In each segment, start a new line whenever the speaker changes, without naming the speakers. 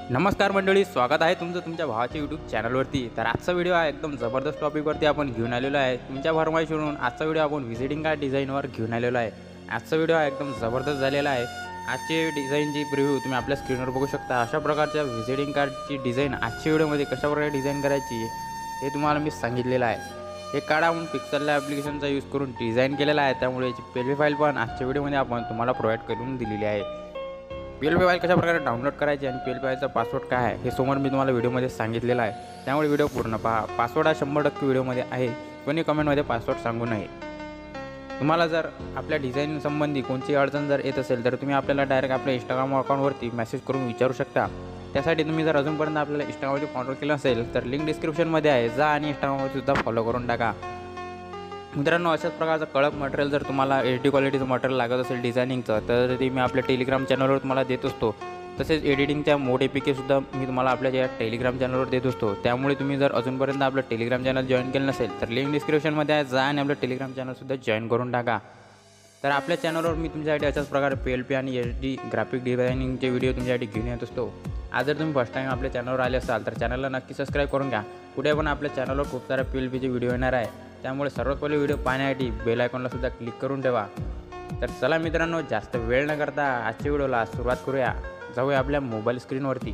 नमस्कार मंडळी, स्वागत आहे तुमचं तुमच्या भावाच्या यूट्यूब चॅनलवरती। तर आजचा व्हिडिओ हा एकदम जबरदस्त टॉपिकवरती आपण घेऊन आलेलो आहे। तुमच्या फरमाईशवरून आजचा व्हिडिओ आपण व्हिजिटिंग कार्ड डिझाईनवर घेऊन आलेलो आहे। आजचा व्हिडिओ हा एकदम जबरदस्त झालेला आहे। आजची डिझाईनची प्रिव्ह्यू तुम्ही आपल्या स्क्रीनवर बघू शकता। अशा प्रकारच्या व्हिजिटिंग कार्डची डिझाईन आजच्या व्हिडिओमध्ये कशा प्रकारे डिझाईन करायची हे तुम्हाला मी सांगितलेलं आहे। हे कार्ड आपण पिक्सेल लॅब ॲप्लिकेशनचा यूज करून डिझाईन केलेला आहे, त्यामुळे याची पीएलपी फाईल पण आजच्या व्हिडिओमध्ये आपण तुम्हाला प्रोव्हाइड करून दिलेली आहे। पीएलपी फाईल कशा प्रकारे डाउनलोड करायची आणि पीएलपी फाईलचा पासवर्ड काय आहे हे समोर मी तुम्हाला व्हिडिओमध्ये सांगितलेलं आहे, त्यामुळे व्हिडिओ पूर्ण पहा। पासवर्ड हा 100% व्हिडिओमध्ये आहे, कोणी कमेंटमध्ये पासवर्ड सांगू नये। तुम्हाला जर आपल्या डिझाईन संबंधी कोणती अडचण जर येत असेल तर तुम्ही आपल्याला डायरेक्ट आपल्या इंस्टाग्राम अकाउंटवरती मेसेज करून विचारू शकता। त्यासाठी तुम्ही जर अजूनपर्यंत आपल्याला इंस्टाग्रामवरती फॉलो केलं असेल तर लिंक डिस्क्रिप्शनमध्ये आहे, जा आणि इंस्टाग्रामवरती सुद्धा फॉलो करून टाका। मित्रांनो, अशाच प्रकारचं कडक मटेरियल जर तुम्हाला एचडी क्वालिटीचं मटेरियल लागत असेल डिझायनिंगचं तर ते मी आपल्या टेलिग्राम चॅनलवर तुम्हाला देत असतो। तसेच एडिटिंगच्या मोड APK मी तुम्हाला आपल्या या टेलिग्राम चॅनलवर देत असतो, त्यामुळे तुम्ही जर अजूनपर्यंत आपलं टेलिग्राम चॅनल जॉईन केलं नसेल तर लिंक डिस्क्रिप्शनमध्ये आहे, जा आणि आपलं टेलिग्राम चॅनलसुद्धा जॉईन करून टाका। तर आपल्या चॅनलवर मी तुमच्यासाठी अशाच प्रकारे PLP आणि HD ग्राफिक डिझायनिंगचे व्हिडिओ तुमच्यासाठी घेऊन येत असतो। आज जर तुम्ही फर्स्ट टाईम आपल्या चॅनलवर आले असाल तर चॅनलला नक्की सबस्क्राईब करून घ्या। पुढे पण आपल्या चॅनलवर खूप सारे PLPचे व्हिडिओ येणार आहे, त्यामुळे सर्वात पहिले व्हिडिओ पाहण्यासाठी बेल आयकॉनला सुद्धा क्लिक करून ठेवा। तर चला मित्रांनो, जास्त वेळ न करता आजच्या व्हिडिओला सुरुवात करूया। जाऊया आपल्या मोबाईल स्क्रीनवरती।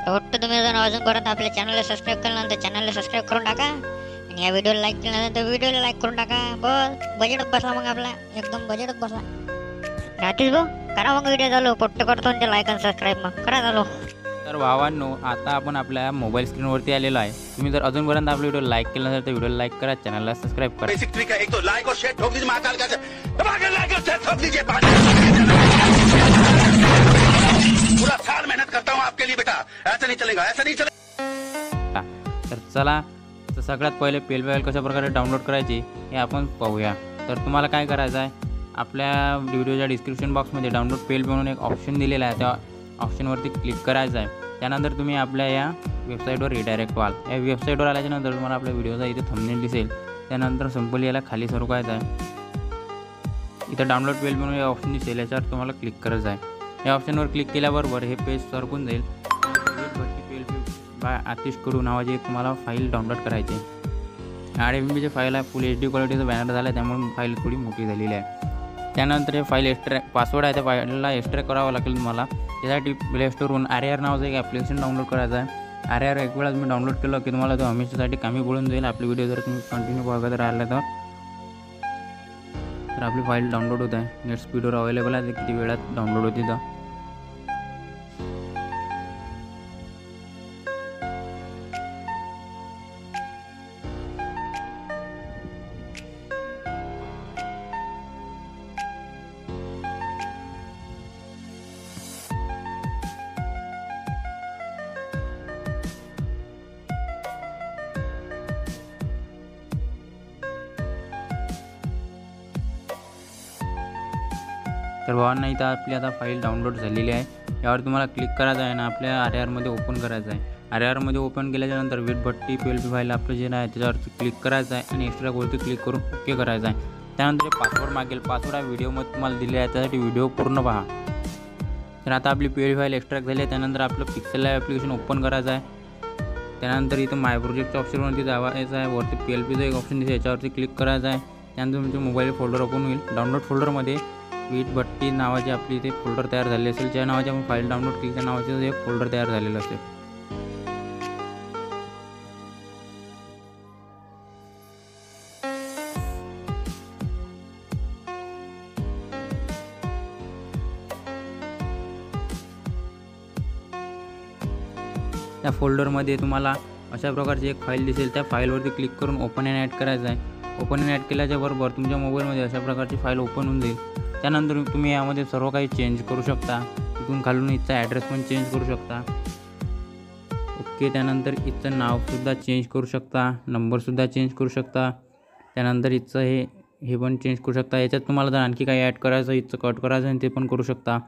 वाटतं तुम्ही जर अजूनपर्यंत आपल्या चॅनलला सबस्क्राईब केलं तर चॅनलला सबस्क्राईब करून टाका आणि या व्हिडिओला लाईक केलं तर व्हिडिओला लाईक करून टाका। बस बजेटच बसला मग आपला, एकदम बजेटच बसला। राहतेच भाऊ, करा मग व्हिडिओ चालू, पट्ट करतो ते लाईक आणि सबस्क्राईब मग करा चालू।
तर भावांनो, आता आपण आपल्या मोबाईल स्क्रीनवरती आलेलो आहे। तुम्ही जर अजूनपर्यंत आपला व्हिडिओ लाईक केला नसेल तर व्हिडिओला लाईक करा, चॅनलला सबस्क्राईब करा।
बेसिक ट्रिक है, एक तो लाइक और शेयर ठोक दीजिए महाकाल का, दबा के लाइक और शेयर ठोक दीजिए। पूरा साल मेहनत करता हूँ आपके लिए बेटा, ऐसा नहीं चलेगा, ऐसा नहीं चलेगा।
तर चला, तर सगळ्यात पहिले पीएलपी फाईल कशा प्रकारे डाउनलोड करायची हे आपण पाहूया। तर तुम्हाला काय करायचं आहे, आपल्या व्हिडिओच्या डिस्क्रिप्शन बॉक्समध्ये डाउनलोड पीएलपी म्हणून एक ऑप्शन दिलेला आहे, त्या ऑप्शनवरती क्लिक करायचं आहे। त्यानंतर तुम्ही आपल्या या वेबसाईटवर रिडायरेक्ट व्हाल। या वेबसाईटवर आल्याच्यानंतर तुम्हाला आपल्या व्हिडिओचा इथे थंबनेल दिसेल, त्यानंतर सिंपली याला खाली सरकवायचं आहे। इथं डाउनलोड पीएलपी म्हणून या ऑप्शन दिसेल, याच्यावर तुम्हाला क्लिक करायचं आहे। या ऑप्शनवर क्लिक केल्याबरोबर हे पेज सरकून जाईल। PLP बाय आतिश कडू नावाची एक तुम्हाला फाईल डाउनलोड करायची आहे। 8 MB फाईल आहे, फुल HD क्वालिटीचं बॅनर झालं आहे, त्यामुळे फाईल थोडी मोठी झालेली आहे। त्यानंतर हे फाईल एक्स्ट्रॅक्ट पासवर्ड आहे त्या फाईलला एक्स्ट्रॅक्ट करावं लागेल तुम्हाला। त्यासाठी प्ले स्टोरवरून RAR नावाचं एक ॲप्लिकेशन डाउनलोड करायचं आहे। RAR एक वेळा तुम्ही डाउनलोड केलं की तुम्हाला तो हमेशासाठी कामी पडून जाईल। आपली व्हिडिओ जर तुम्ही कंटिन्यू बघत राहिला तर आपली फाईल डाउनलोड होत आहे। नेट स्पीडवर अवेलेबल आहे, किती वेळात डाउनलोड होते तर तर भावांना इथं आपली आता फाईल डाउनलोड झालेली आहे। यावर तुम्हाला क्लिक करायचं आहे आणि आपल्या RARमध्ये ओपन करायचं आहे। RARमध्ये ओपन केल्याच्यानंतर विथभट्टी PLP फाईल आपलं जे आहे त्याच्यावरती क्लिक करायचं आहे आणि एक्स्ट्रावरती क्लिक करून ओके करायचं आहे। त्यानंतर पासवर्ड मागेल, पासवर्ड हा व्हिडिओमध्ये तुम्हाला दिले आहे, त्यासाठी व्हिडिओ पूर्ण पहा। तर आता आपली PLP फाईल एक्स्ट्रॅक्ट झाली आहे। त्यानंतर आपलं पिक्सेल लॅब ॲप्लिकेशन ओपन करायचं आहे। त्यानंतर इथं माय प्रोजेक्टच्या ऑप्शनवरती जायचं आहे, वरती PLPचं एक ऑप्शन दिसेल, याच्यावरती क्लिक करायचं आहे। त्यानंतर तुमच्या मोबाईल फोल्डर ओपन होईल। डाउनलोड फोल्डरमध्ये विथभट्टी नावाची आपली इथे फोल्डर तयार झाले असेल, ज्या नावाची आपण फाईल डाउनलोड केली त्या नावाचं एक फोल्डर तयार झालेलं असेल। त्या फोल्डरमध्ये तुम्हाला अशा प्रकारची एक फाईल दिसेल, त्या फाईलवरती क्लिक करून ओपन अँड ॲड करायचं आहे। ओपन अँड ॲड केल्याच्या बरोबर तुमच्या मोबाईलमध्ये अशा प्रकारची फाईल ओपन होऊन जाईल। त्यानंतर तुम्ही यामध्ये सर्व काही चेंज करू शकता, इथून खालून इथचा ॲड्रेस पण चेंज करू शकता। ओके, त्यानंतर इथचं नावसुद्धा चेंज करू शकता, नंबरसुद्धा चेंज करू शकता। त्यानंतर इथचं हे पण चेंज करू शकता। याच्यात तुम्हाला जर आणखी काही ॲड करायचं, इथचं कट करायचं आणि ते पण करू शकता।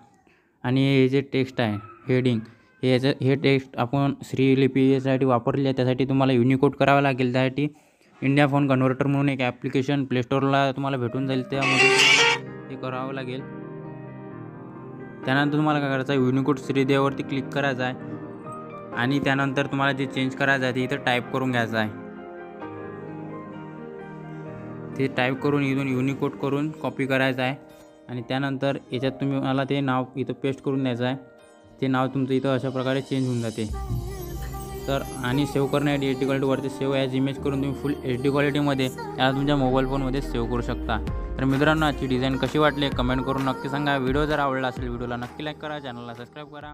आणि हे जे टेक्स्ट आहे हेडिंग, हे टेक्स्ट आपण श्रीलिपी यासाठी वापरली आहे, त्यासाठी तुम्हाला युनिकोड करावं लागेल. त्यासाठी इंडिया फोन कन्व्हर्टर म्हणून एक ॲप्लिकेशन प्ले स्टोरला तुम्हाला भेटून जाईल, त्यामध्ये तुम्हाला हे करावं लागेल. त्यानंतर तुम्हाला काय करायचं आहे, युनिकोड श्रीदेववरती क्लिक करायचं आहे आणि त्यानंतर तुम्हाला जे चेंज करायचं आहे ते इथं टाईप करून घ्यायचं आहे. ते टाईप करून इथून युनिकोड करून कॉपी करायचं आहे आणि त्यानंतर याच्यात तुम्हाला ते नाव इथं पेस्ट करून द्यायचं आहे. ते नाव तुमचं इथं अशा प्रकारे चेंज होऊन जाते. तर आणि सेव्ह करण्यासाठी HD क्वालिटीवरती सेव्ह ॲज इमेज करून तुम्ही फुल HD क्वालिटीमध्ये याला तुमच्या मोबाईल फोनमध्ये सेव्ह करू शकता. तर मित्रांनो, आजची डिझाईन कशी वाटली कमेंट करून नक्की सांगा. व्हिडिओ जर आवडला असेल व्हिडिओला नक्की लाईक करा, चॅनलला सबस्क्राईब करा.